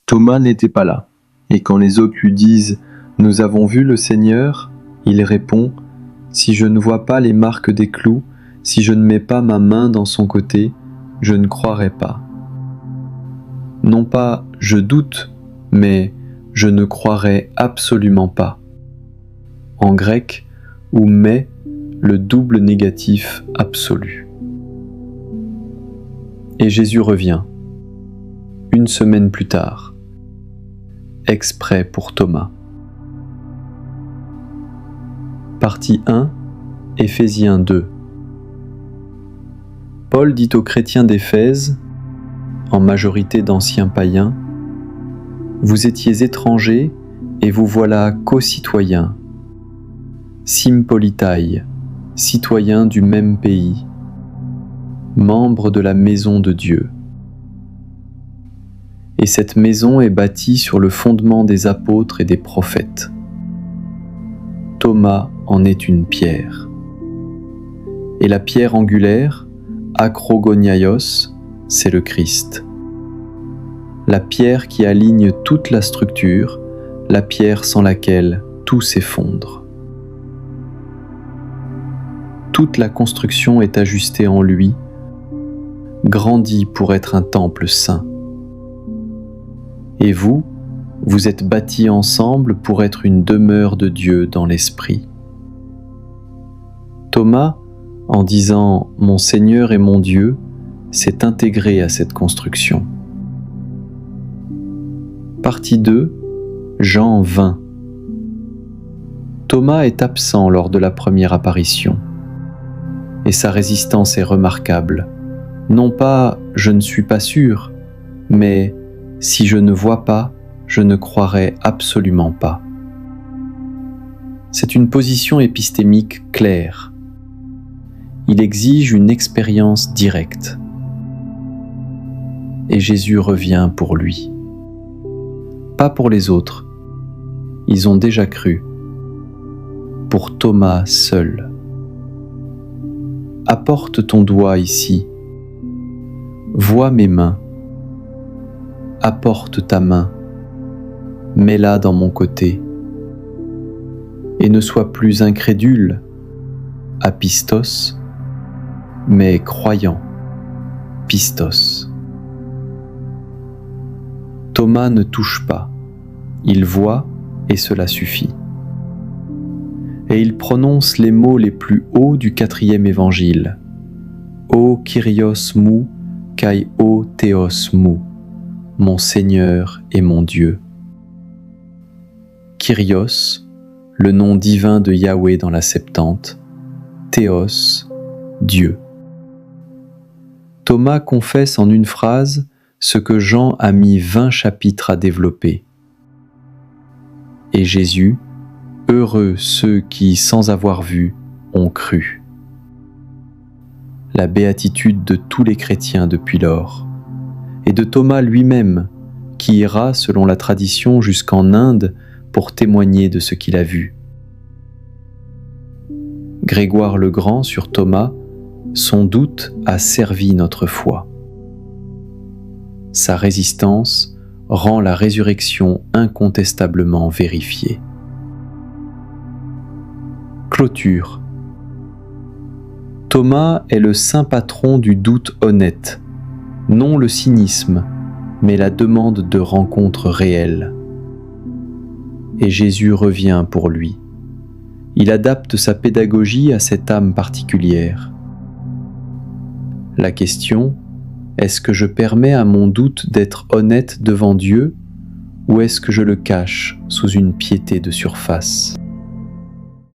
Thomas n'était pas là, et quand les autres lui disent « Nous avons vu le Seigneur », il répond « Si je ne vois pas les marques des clous, si je ne mets pas ma main dans son côté, je ne croirai pas. » Non pas « je doute », mais « je ne croirai absolument pas ». En grec, où « mais » le double négatif absolu. Et Jésus revient, une semaine plus tard, exprès pour Thomas. Partie 1, Éphésiens 2. Paul dit aux chrétiens d'Éphèse, en majorité d'anciens païens, « Vous étiez étrangers et vous voilà co-citoyens, sympolitai, citoyens du même pays, membres de la maison de Dieu. Et cette maison est bâtie sur le fondement des apôtres et des prophètes. Thomas en est une pierre. Et la pierre angulaire, acrogoniaios, c'est le Christ. La pierre qui aligne toute la structure, la pierre sans laquelle tout s'effondre. Toute la construction est ajustée en lui, grandie pour être un temple saint. Et vous, vous êtes bâtis ensemble pour être une demeure de Dieu dans l'Esprit. Thomas, en disant « Mon Seigneur et mon Dieu », s'est intégré à cette construction. Partie 2, Jean 20. Thomas est absent lors de la première apparition, et sa résistance est remarquable. Non pas « je ne suis pas sûr », mais « si je ne vois pas, je ne croirai absolument pas ». C'est une position épistémique claire. Il exige une expérience directe. Et Jésus revient pour lui. Pas pour les autres. Ils ont déjà cru. Pour Thomas seul. Apporte ton doigt ici. Vois mes mains. Apporte ta main. Mets-la dans mon côté. Et ne sois plus incrédule, apistos, mais croyant, pistos. Thomas ne touche pas, il voit et cela suffit. Et il prononce les mots les plus hauts du 4e évangile. O Kyrios mou, kai o Théos mou, mon Seigneur et mon Dieu. Kyrios, le nom divin de Yahweh dans la Septante, Théos, Dieu. Thomas confesse en une phrase ce que Jean a mis 20 chapitres à développer. Et Jésus, heureux ceux qui, sans avoir vu, ont cru. La béatitude de tous les chrétiens depuis lors, et de Thomas lui-même, qui ira, selon la tradition, jusqu'en Inde pour témoigner de ce qu'il a vu. Grégoire le Grand sur Thomas, son doute a servi notre foi. Sa résistance rend la résurrection incontestablement vérifiée. Clôture. Thomas est le saint patron du doute honnête, non le cynisme, mais la demande de rencontre réelle. Et Jésus revient pour lui. Il adapte sa pédagogie à cette âme particulière. La question, est-ce que je permets à mon doute d'être honnête devant Dieu, ou est-ce que je le cache sous une piété de surface ?